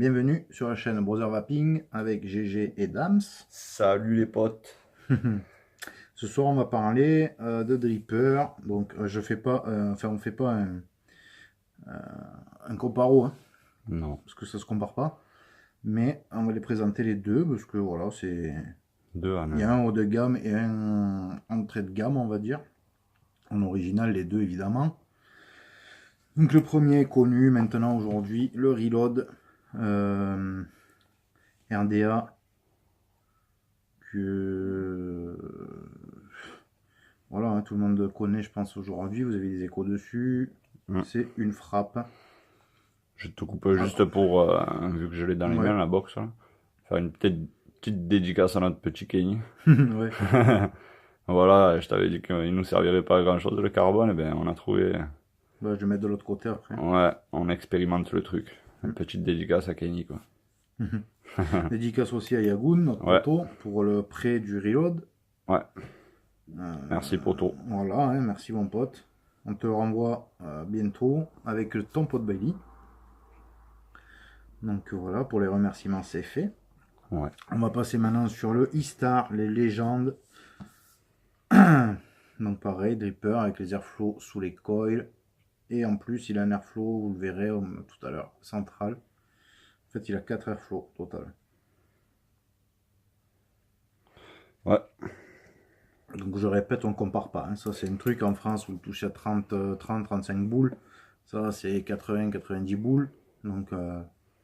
Bienvenue sur la chaîne Brother Vaping avec GG et Dams. Salut les potes. Ce soir on va parler de dripper. Donc je fais pas, on fait pas un comparo, hein, Non, parce que ça se compare pas. Mais on va les présenter les deux parce que voilà, deux en il y a un. un haut de gamme et un entrée de gamme, on va dire. En original les deux évidemment. Donc le premier est connu maintenant aujourd'hui, le Reload RDA que voilà, hein, tout le monde connaît, je pense, aujourd'hui. Vous avez des échos dessus. Mm. C'est une frappe. Je te coupe juste pour, vu que je l'ai dans les Ouais. mains, la box, là, faire une petite dédicace à notre petit Kenny. Ouais. Voilà, je t'avais dit qu'il nous servirait pas à grand chose le carbone, et ben on a trouvé. Bah, je vais mettre de l'autre côté après. Ouais, on expérimente le truc. Une petite dédicace à Kenny, quoi. Dédicace aussi à Yagoun, notre Ouais, poteau, pour le prêt du reload. ouais. Merci poto. Voilà, hein, merci mon pote. On te le renvoie bientôt avec ton pot de Bailey. Donc voilà, pour les remerciements, c'est fait. Ouais. On va passer maintenant sur le E-Star, les légendes. Donc pareil, dripper avec les airflow sous les coils. Et en plus, il a un airflow, vous le verrez tout à l'heure, central. En fait, il a 4 airflow total. Ouais. Donc je répète, on compare pas, hein. Ça, c'est un truc en France où le touche à 30-35 boules. Ça, c'est 80-90 boules. Donc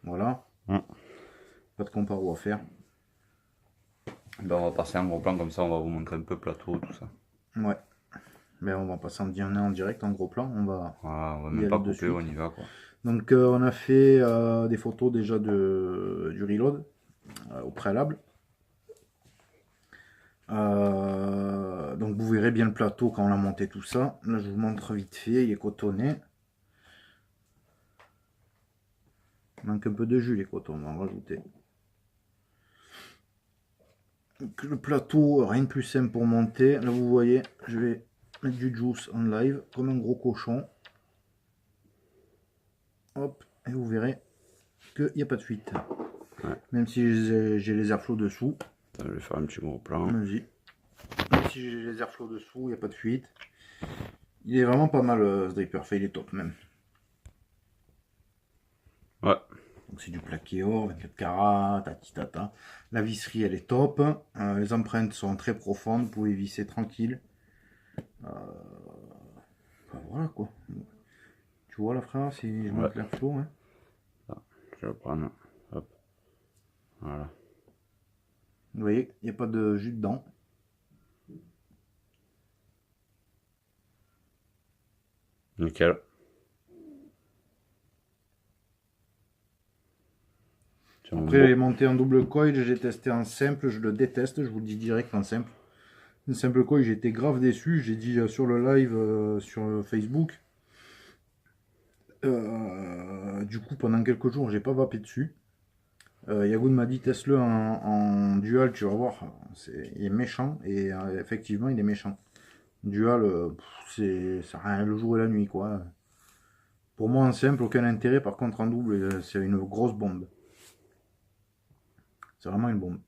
voilà, Mm. pas de comparo à faire. Ben, on va passer un gros plan comme ça, on va vous montrer un peu plateau, tout ça. Ouais, mais on va passer en direct, en gros plan. On va Voilà, on va y même aller pas de couper, on suite. y va, quoi. Donc on a fait des photos déjà du reload au préalable. Donc vous verrez bien le plateau quand on a monté tout ça. Là je vous montre vite fait, il est cotonné. Il manque un peu de jus les cotons, on va en rajouter. Donc, le plateau, rien de plus simple pour monter. Là vous voyez, je vais mettre du juice en live comme un gros cochon. Hop, et vous verrez qu'il n'y a pas de fuite. Ouais. Même si j'ai les airflows dessous. Je vais faire un petit gros plan. Vas-y. Même si j'ai les airflows dessous, il n'y a pas de fuite. Il est vraiment pas mal ce dripper, enfin il est top même. Ouais. Donc c'est du plaqué or, 24 carats, tati tata. La visserie elle est top. Les empreintes sont très profondes, vous pouvez visser tranquille. Enfin, voilà quoi. Tu vois là frère, si je Ouais. monte l'airflow, hein. Je vais prendre. Hop. Voilà. Vous voyez, il n'y a pas de jus dedans. Nickel. Après les montées en double coil, j'ai testé en simple, je le déteste, je vous le dis direct en simple. Une simple coil, j'ai été grave déçu, j'ai dit sur le live sur Facebook. Du coup, pendant quelques jours, j'ai pas vapé dessus. Yagoun m'a dit teste-le en dual, tu vas voir, il est méchant, et effectivement, il est méchant. Dual, ça rien le jour et la nuit, quoi. Pour moi, en simple, aucun intérêt, par contre, en double, c'est une grosse bombe. C'est vraiment une bombe.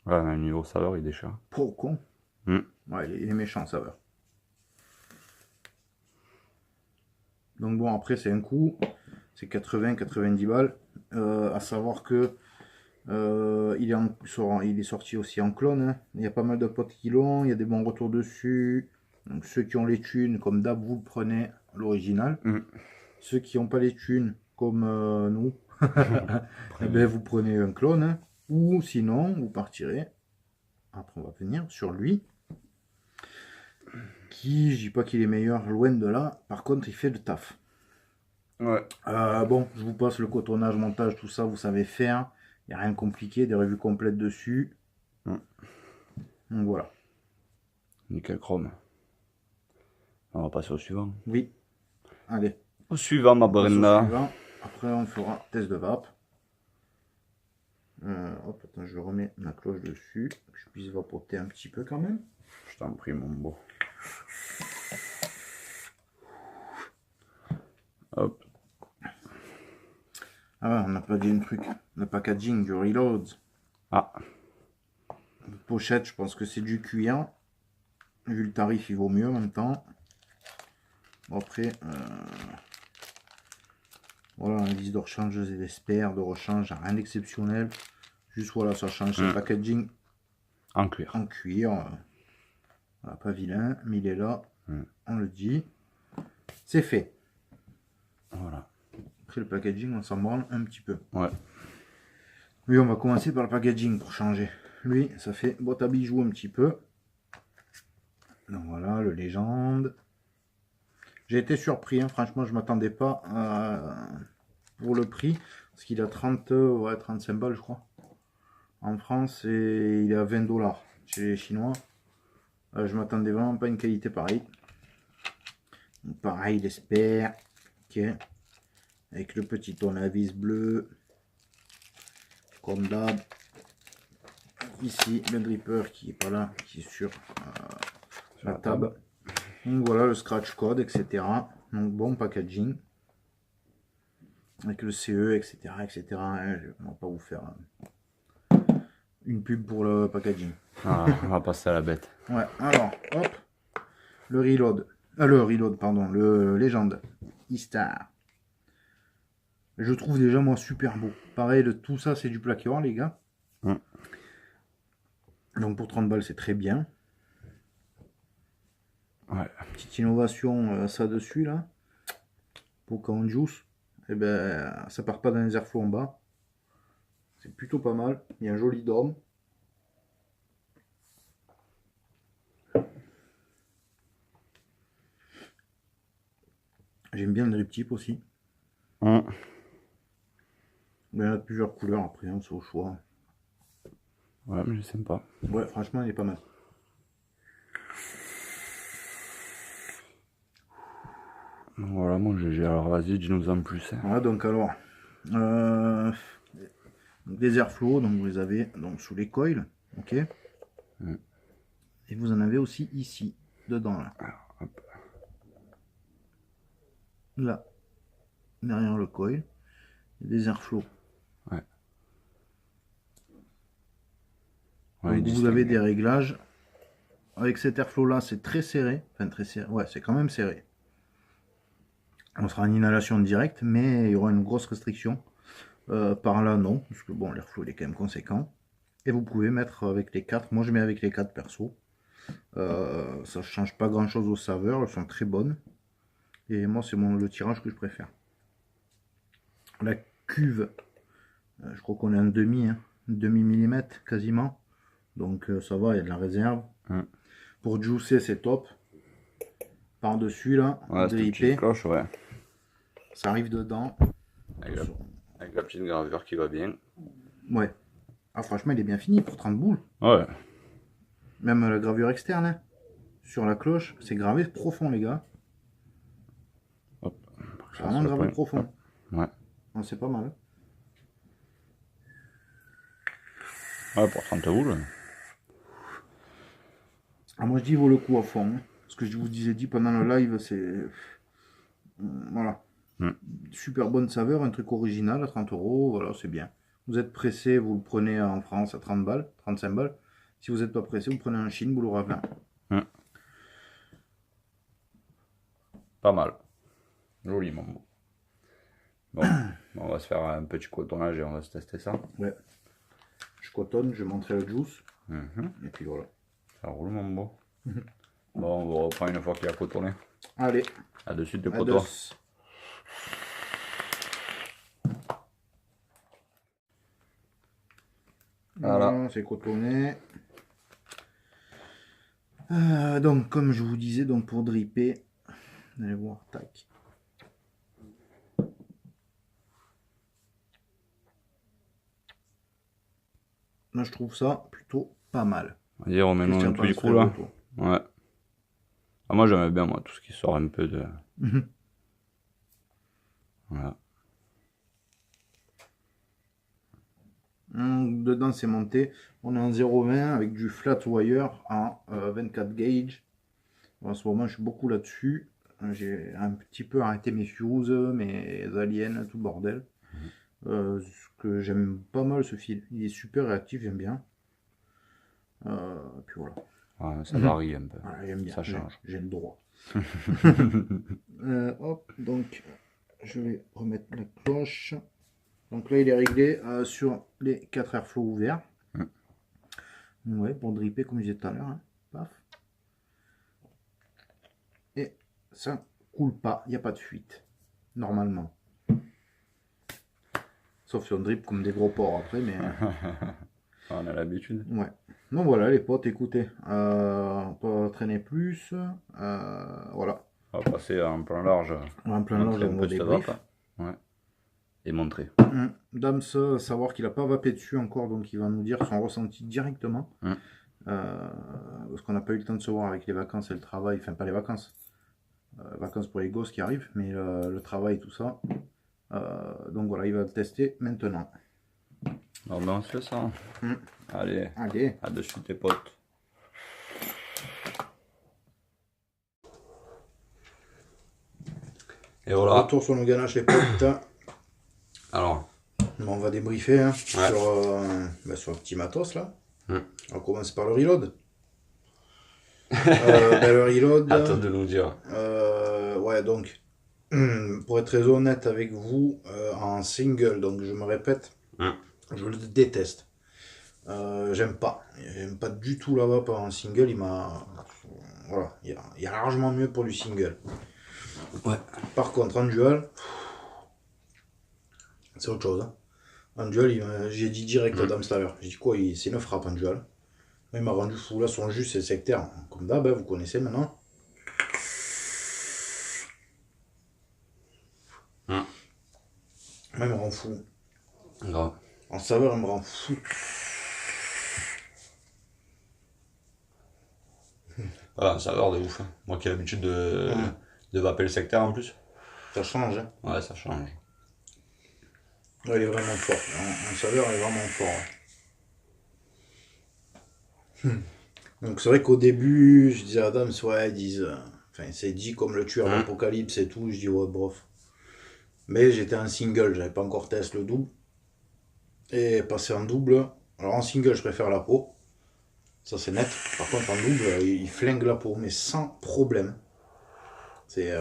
Ouais, mais niveau saveur, il déchire. Pro con. Mm. Ouais, il est méchant, ça va. Donc bon, après, c'est un coup, c'est 80-90 balles. À savoir que il est sorti aussi en clone, hein. Il y a pas mal de potes qui l'ont, il y a des bons retours dessus. Donc ceux qui ont les thunes, comme d'hab, vous le prenez l'original. Mm. Ceux qui n'ont pas les thunes, comme nous, eh ben, vous prenez un clone, hein. Ou sinon, vous partirez. Après, on va venir sur lui. Qui, je dis pas qu'il est meilleur, loin de là. Par contre, il fait le taf. Ouais. Bon, je vous passe le cotonnage, montage, tout ça, vous savez faire. Il n'y a rien de compliqué, des revues complètes dessus. Mm. Donc voilà. Nickel chrome. On va passer au suivant. Oui. Allez. Au suivant, ma On passe au Brenda. suivant. Après, on fera test de vape. Hop, attends, je remets ma cloche dessus. Que je puisse vapoter un petit peu quand même. Je t'en prie, mon beau. Hop. Ah ouais, on n'a pas dit un truc. Le packaging du Reload. Ah, Pochette, je pense que c'est du cuir. Vu le tarif, il vaut mieux en même temps. Bon, après, voilà, un vis de rechange et d'espère, de rechange, rien d'exceptionnel. Juste voilà, ça change, c'est le packaging en cuir. en cuir. Voilà, pas vilain, mais il est là. On le dit. C'est fait. Voilà. Après le packaging, on s'en branle un petit peu. Ouais. Oui, on va commencer par le packaging pour changer. Lui, ça fait boîte à bijoux un petit peu. Donc voilà, le Légende. J'ai été surpris, hein, franchement, je m'attendais pas pour le prix. Parce qu'il a 30, ouais, 35 balles, je crois. En France, et il est à 20 $ chez les Chinois. Je m'attendais vraiment pas à une qualité pareille. Donc, pareil, l'espère. Ok. Avec le petit tournevis bleu. Comme d'hab. Ici, le dripper qui est pas là, qui est sur la table. Donc voilà le scratch code, etc. Donc bon packaging. Avec le CE, etc. etc. On va pas vous faire une pub pour le packaging. Ah, on va passer à la bête. Ouais, alors, hop. Le Reload. Le Reload, pardon. Le Légende. E-Star. Je trouve déjà, moi, super beau. Pareil, tout ça, c'est du plaqué-or, les gars. Donc pour 30 balles, c'est très bien. Ouais. Petite innovation, ça dessus, là. Pour quand on juice, eh ben, ça part pas dans les airflows en bas. C'est plutôt pas mal. Il y a un joli dôme. J'aime bien le drip tip aussi. Mais il y en a de plusieurs couleurs après, hein, c'est au choix. Ouais, mais je sais pas. Ouais, franchement, il est pas mal. Voilà mon GG, alors vas-y, dis-nous en plus. Hein. Voilà, donc alors, des airflows, donc vous les avez donc sous les coils, ok. Et vous en avez aussi ici, dedans là. Alors, hop. Là, derrière le coil, des airflows. Ouais. Donc vous avez des réglages. Avec cet airflow là, c'est très serré. Enfin, très serré. Ouais, c'est quand même serré. On sera en inhalation directe, mais il y aura une grosse restriction. Par là, non, parce que bon, l'airflow il est quand même conséquent. Et vous pouvez mettre avec les 4. Moi, je mets avec les 4 perso. Ça ne change pas grand chose aux saveurs, elles sont très bonnes. Et moi, c'est le tirage que je préfère. La cuve, je crois qu'on est en demi, hein, demi millimètre quasiment. Donc ça va, il y a de la réserve. Pour juicer, c'est top. Par-dessus, là, ouais, drippé. Cloche, ouais. Ça arrive dedans. Avec la petite gravure qui va bien. Ouais. Ah, franchement, il est bien fini pour 30 boules. Ouais. Même la gravure externe, hein, sur la cloche, c'est gravé profond, les gars. Hop. C'est vraiment gravé profond. Ouais. C'est pas mal. Ouais, pour 30 boules. Ah, moi, je dis, il vaut le coup à fond. Hein. Ce que je vous disais dit pendant le live, c'est... Voilà. Super bonne saveur, un truc original à 30 €. Voilà, c'est bien. Vous êtes pressé, vous le prenez en France à 30 balles, 35 balles. Si vous n'êtes pas pressé, vous prenez en Chine, vous l'aurez à 20. Pas mal. Joli, mon beau. Bon, on va se faire un petit cotonnage et on va se tester ça. Ouais. Je cotonne, je montrerai le juice. Et puis voilà. Ça roule, mon beau. Bon, on va reprendre une fois qu'il a cotonné. Allez. À de suite, de poteau. Voilà, c'est cotonné. Donc, comme je vous disais, donc pour dripper, vous allez voir, tac. Là, je trouve ça plutôt pas mal. On va dire, on met un tout du coup là. Ouais. Ah, moi, j'aimais bien, moi, tout ce qui sort un peu de. Voilà. Dedans, c'est monté. On est en 0,20 avec du flat wire en 24 gauge. En ce moment, je suis beaucoup là-dessus. J'ai un petit peu arrêté mes fuses, mes aliens, tout le bordel. Ce que j'aime pas mal ce fil. Il est super réactif, j'aime bien. Puis voilà. Ouais, ça varie un peu. Voilà, j'aime bien. Ça change. J'ai le droit. Hop, donc je vais remettre la cloche. Donc là, il est réglé sur les 4 airflow ouverts. Ouais, pour dripper comme je disais tout à l'heure. Hein. Paf. Et ça coule pas, il n'y a pas de fuite. Normalement. Sauf si on drip comme des gros porcs après, mais... On a l'habitude. Ouais. Donc voilà les potes, écoutez. On peut traîner plus. Voilà. On va passer en plan large. En plein large, on va débrief. Ouais. Et montrer. Dams, savoir qu'il n'a pas vapé dessus encore, donc il va nous dire son ressenti directement. Parce qu'on n'a pas eu le temps de se voir avec les vacances et le travail. Enfin, pas les vacances. Vacances pour les gosses qui arrivent, mais le travail, tout ça. Donc voilà, il va le tester maintenant. Alors ben on se fait ça. Allez, à dessus tes potes. Et voilà. Retour sur nos ganaches les potes. Alors, on va débriefer hein, sur le petit matos là. On commence par le reload. Le reload. Attends de nous dire. Ouais, donc, pour être très honnête avec vous, en single, donc je me répète, je le déteste. J'aime pas du tout la vape en single. Voilà, il y a largement mieux pour du single. Ouais. Par contre, en dual, c'est autre chose. Hein. En dual, j'ai dit direct à Dame tout à l'heure. J'ai dit quoi, c'est une frappe en dual. Il m'a rendu fou. Là, son jus, c'est sectaire. Comme d'hab, vous connaissez maintenant. Moi, il me rend fou. Grave. En saveur, il me rend fou. Voilà, en saveur de ouf. Hein. Moi qui ai l'habitude de vaper le secteur en plus. Ça change. Hein. Ouais, ça change. Ouais, il est vraiment fort. En saveur, il est vraiment fort. Donc c'est vrai qu'au début, je disais à Adam, ouais, ils disent... Enfin, c'est dit comme le tueur d'Apocalypse et tout. Je dis, ouais, bof. Mais j'étais en single, j'avais pas encore testé le double. Et passé en double, alors en single, je préfère la peau. Ça, c'est net. Par contre, en double, il flingue la peau, mais sans problème. C'est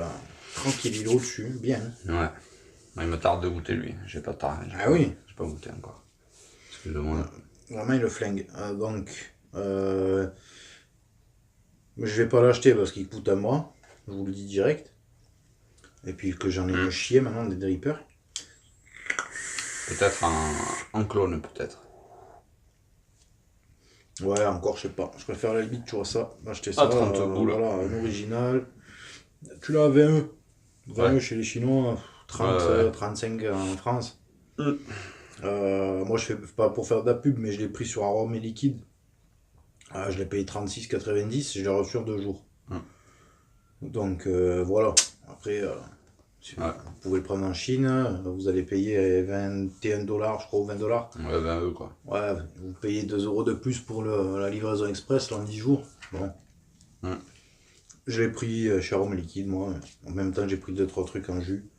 tranquille, il est au-dessus, bien. Ouais. Il me tarde de goûter, lui. J'ai pas tard. Oui. J'ai pas goûté encore. Excusez-moi. Vraiment, il le flingue. Donc, je vais pas l'acheter parce qu'il coûte à moi. Je vous le dis direct. Et puis que j'en ai me chier maintenant des drippers. Peut-être en clone, peut-être. Ouais, encore, je sais pas. Je préfère à la limite, tu vois ça. Acheter ça. 30 boules. Voilà, un original. Tu l'as à 20 E. 20 E chez les Chinois, 30, 35 en France. Moi, je fais pas pour faire de la pub, mais je l'ai pris sur Arôme et Liquide. Je l'ai payé 36,90. Je l'ai reçu en 2 jours. Donc, voilà. Après, si vous pouvez le prendre en Chine. Vous allez payer 21 $, je crois, ou 20 $. Ouais, 20 € quoi. Ouais, vous payez 2 € de plus pour la livraison express là, en 10 jours. Bon. Je l'ai pris chez Arôme Liquide, moi. En même temps, j'ai pris 2-3 trucs en jus.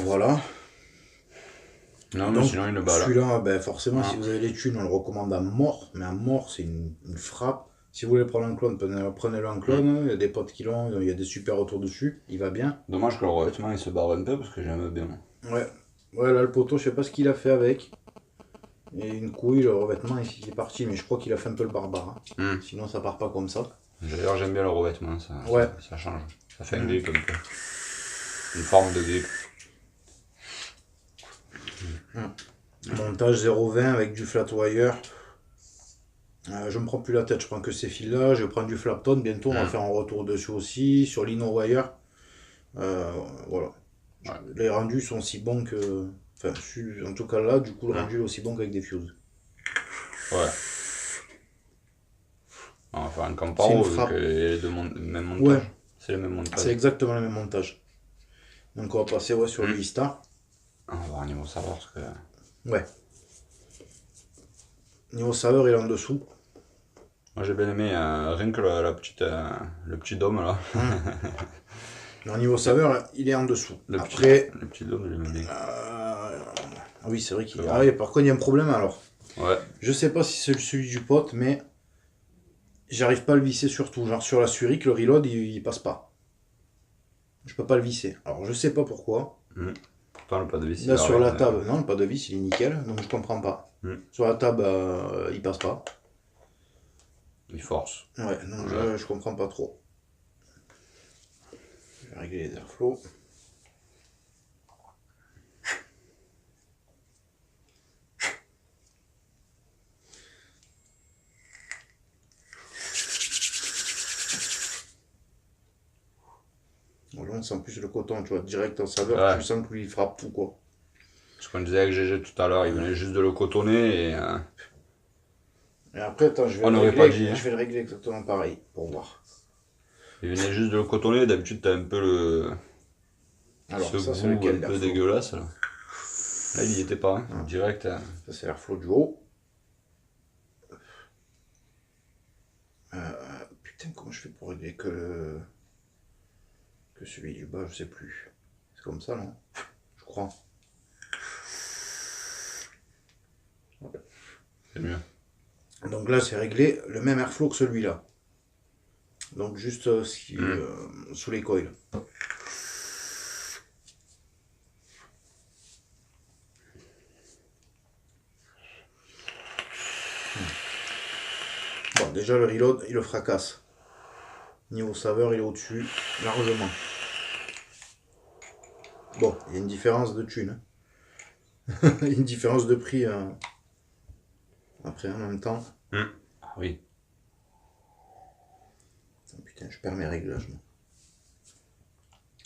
Voilà. Non, donc, mais sinon, il est bas là. Celui-là, ben, forcément, si vous avez les thunes, on le recommande à mort. Mais à mort, c'est une frappe. Si vous voulez prendre un clone, prenez-le en clone. Il y a des potes qui l'ont, il y a des super retours dessus. Il va bien. Dommage que le revêtement il se barre un peu parce que j'aime bien. Ouais. Ouais, là, le poteau, je sais pas ce qu'il a fait avec. Et une couille, le revêtement, il est parti. Mais je crois qu'il a fait un peu le barbare. Hein. Sinon, ça part pas comme ça. D'ailleurs, j'aime bien le revêtement, ça change. Ça fait un grip un peu. Une forme de grip. Montage 0,20 avec du flat wire. Je me prends plus la tête, je prends que ces fils là. Je prends du Flapton. Bientôt, on va faire un retour dessus aussi. Sur l'InnoWire. Voilà. Les rendus sont si bons que. Enfin, en tout cas là, du coup, le rendu est aussi bon qu'avec des fuses. Ouais. On va faire un Camparo vu que les deux même montage. Ouais. C'est le même montage. C'est exactement le même montage. Donc on va passer sur le Vista. On va voir niveau saveur parce que. Ouais. Niveau saveur, il est en dessous. Moi j'ai bien aimé rien que le petit dôme là. Au niveau saveur, il est en dessous. Le Après, petit dôme, je l'aime bien. Ah oui, c'est vrai qu'il C'est y a... bon. Ah oui, par contre, il y a un problème alors. Ouais. Je sais pas si c'est celui du pote, mais j'arrive pas à le visser sur tout. Genre sur la Suric, le reload, il passe pas. Je peux pas le visser. Alors je sais pas pourquoi. Pourtant, le pas de vis, il Là sur la arrive. table, non, pas de vis, il est nickel, donc je comprends pas. Sur la table, il passe pas. Il force. Ouais, donc je comprends pas trop. Je vais régler les airflows. On sent plus le coton, tu vois, direct en saveur, Ouais. tu sens qu'il frappe tout quoi. Ce qu'on disait avec GG tout à l'heure, il venait juste de le cotonner et. Et après, attends, On n'aurait pas dit, hein. je vais le régler exactement pareil, pour voir. Il venait juste de le cotonner, d'habitude t'as un peu le. Alors, ce ça c'est goût lequel un peu l'airflow? dégueulasse là. Là il y était pas, hein. Direct. Hein. Ça c'est l'airflow du haut. Putain, comment je fais pour régler que celui du bas, je sais plus. C'est comme ça, non? Je crois. C'est mieux. Donc là, c'est réglé le même airflow que celui-là. Donc juste sous les coils. Bon, déjà le reload, il le fracasse. Niveau saveur, il est au-dessus, largement. Bon, il y a une différence de thune. Hein. Il y a une différence de prix. Après, en même temps. Ah oui. Putain, je perds mes réglages. Moi.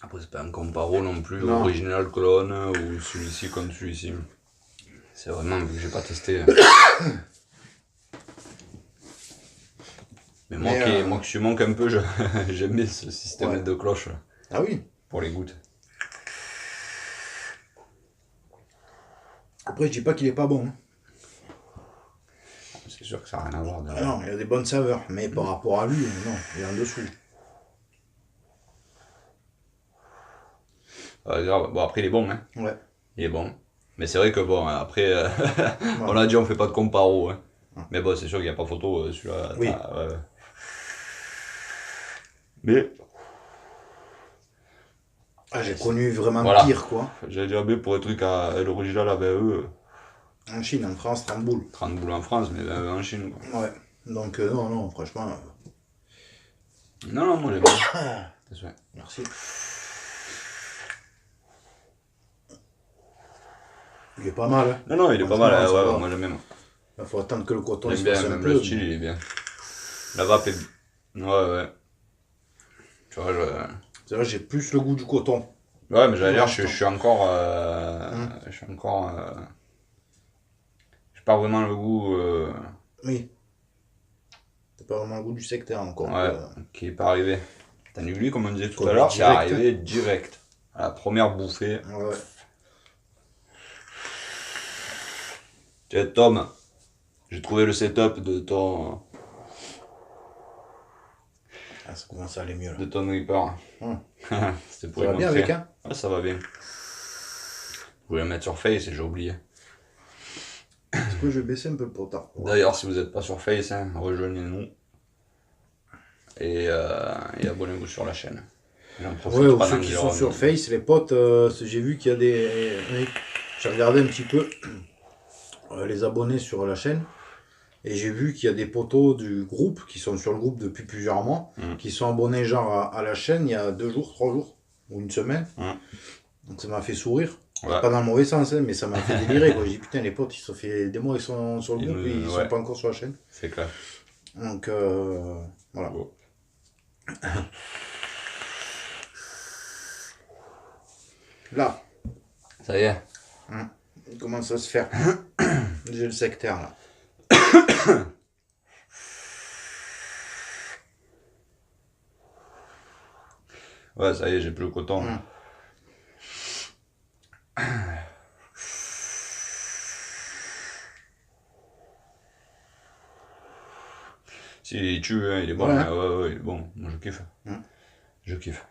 Après c'est pas un comparo non plus Non. original clone ou celui-ci comme celui-ci. C'est vraiment vu que j'ai pas testé. Mais moi qui manque un peu, j'aime bien ce système de cloche là, Ah oui. pour les gouttes. Après, je dis pas qu'il est pas bon. Hein. C'est sûr que ça n'a rien à voir. Ah non, il a des bonnes saveurs, mais par rapport à lui, non, il est en dessous. Bon après il est bon, hein. Ouais. Il est bon. Mais c'est vrai que bon, après, on a dit on fait pas de comparo. Hein. Mais bon, c'est sûr qu'il n'y a pas photo celui-là. Oui. Mais. Ah, j'ai connu vraiment Voilà. pire, quoi. J'allais dire, mais pour un truc à l'original à 20 eux. En Chine, en France, 30 boules. 30 boules en France, mais 20 en Chine. Quoi. Ouais. Donc, non, franchement. Non, moi j'aime bien. C'est sûr. Merci. Il est pas mal. Hein. Non, il est pas mal, ça ouais, va. moi j'aime bien. Il faut attendre que le coton J'aime se bien, fasse un même peu. le style, il est bien. La vape est. Ouais. Tu vois, C'est vrai, j'ai plus le goût du coton. Ouais, mais j'allais dire, je suis encore. Je suis encore. J'ai pas vraiment le goût. Oui. T'as pas vraiment le goût du secteur encore. Ouais, qui est pas arrivé. T'as vu, comme on disait tout Comme à l'heure, c'est direct. arrivé direct. À la première bouffée. Ouais. Tiens, Tom, j'ai trouvé le setup de ton. Ah, ça commence à aller mieux là. De ton Reaper. C'était pour Ça va y bien montrer. avec, hein? Ouais, ça va bien. Je voulais le mettre sur Face et j'ai oublié. Est-ce que je vais baisser un peu le potard? D'ailleurs, si vous n'êtes pas sur Face, hein, rejoignez-nous. Et abonnez-vous sur la chaîne. Ouais, ou ceux qui sont sur Face, les potes, j'ai vu qu'il y a des. Oui, j'ai regardé un petit peu les abonnés sur la chaîne. Et j'ai vu qu'il y a des potos du groupe qui sont sur le groupe depuis plusieurs mois, qui sont abonnés genre à la chaîne il y a 2 jours, 3 jours, ou une semaine. Donc ça m'a fait sourire. Ouais. Pas dans le mauvais sens, hein, mais ça m'a fait délirer. J'ai dit putain, les potes, ils se sont fait des mois, ils sont sur le groupe et ils sont pas encore sur la chaîne. C'est clair. Donc voilà. Bon. Là, Ça y est. il commence à se faire. J'ai le secteur là. Ouais, ça y est, j'ai plus le coton. S'il tue, hein, il est bon. Ouais, il est bon. Moi, je kiffe. Je kiffe.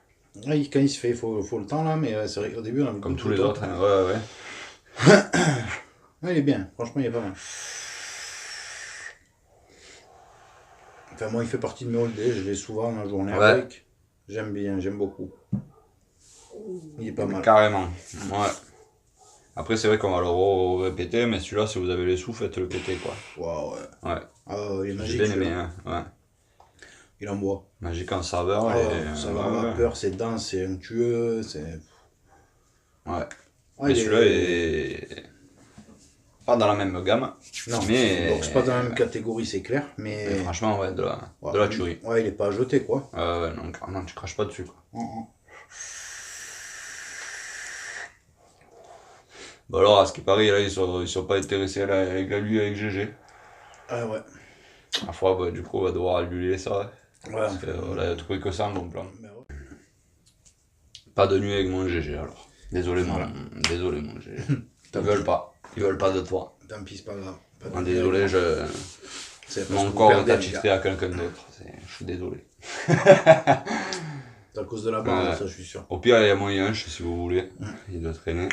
Ouais, quand il se fait, il faut le temps là, mais c'est vrai qu'au début on a Comme tous les autres, hein. Ouais. Ah, il est bien, franchement, il est pas mal. Enfin, moi, il fait partie de mes holidays, je vais souvent la journée Ouais. avec. J'aime bien, j'aime beaucoup. Il est pas mal. Carrément. Ouais. Après, c'est vrai qu'on va le répéter, mais celui-là, si vous avez les sous, faites-le péter, quoi. Waouh, ouais. Ouais. Ah, il est J'ai magique. bien aimé, celui-là. hein. Ouais. Il envoie. Magique en saveur. Ah, et, ça va, ouais. vapeur, c'est dense, c'est onctueux, c'est. Ouais. Ah, Et il celui-là est. est pas dans la même gamme. Non, mais donc c'est pas dans la même catégorie, c'est clair, mais mais. franchement, ouais, de Ouais, la tuerie. Ouais, il est pas à jeter, quoi. Ouais, non, carrément, tu craches pas dessus, quoi. Bah alors, à ce qui paraît, là, ils sont pas intéressés avec GG. Ah ouais. À fois, bah, du coup, on va devoir annuler ça. Ouais. Parce qu'on a trouvé que ça en bon plan. Ben ouais. Pas de nuit avec mon GG, alors. Désolé, Voilà. Désolé, mon GG. Ils veulent pas. Ils veulent pas de toi. Tant pis, c'est pas grave. Pas de Ah, désolé, C'est parce mon que vous corps est perdez, les attitré gars. à quelqu'un d'autre. Je suis désolé. C'est à cause de la barre, Ouais. ça, je suis sûr. Au pire, il y a moyen, je sais si vous voulez. Il doit traîner.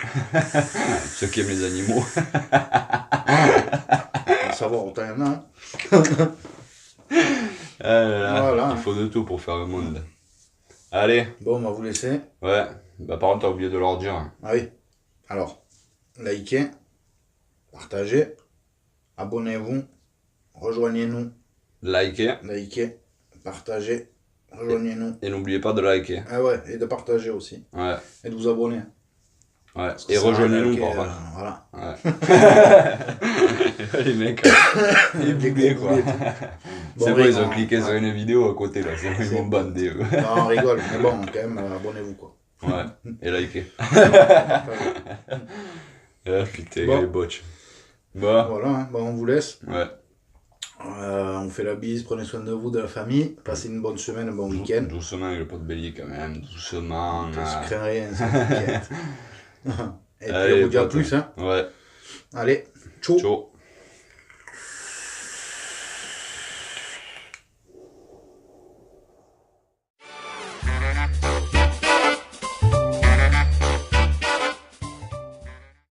Ceux qui aiment les animaux. À savoir, autant il y en a. Hein. Voilà. Il faut de tout pour faire le monde. Allez. Bon, on va vous laisser. Ouais. Bah, par contre, t'as oublié de leur dire. Ah oui. Alors, likez, partagez, abonnez-vous, rejoignez-nous, Likez. partagez, rejoignez-nous. Et n'oubliez pas de liker. Ah ouais, et de partager aussi. Ouais. Et de vous abonner. Ouais. Parce que Et ça rejoignez-nous, liker, par contre. voilà. Ouais. Les mecs, ils bougaient, quoi. Bon, C'est vrai, ils ont rigole, cliqué sur ouais. une vidéo à côté, là. C'est vrai, ils m'ont bandé, eux. Non, on rigole, mais bon, quand même, abonnez-vous, quoi. Ouais. Et likez. Partagez. Ah, putain, Bon. les botches. Bon. Voilà, hein. Bon, on vous laisse. Ouais. On fait la bise, prenez soin de vous, de la famille. Passez une bonne semaine, un bon week-end. Doucement avec le pot de bélier, quand même. Doucement. Ça se craint rien, ça t'inquiète. Et puis Allez, on vous dit à pote. plus, hein. Ouais. Allez, ciao. Ciao.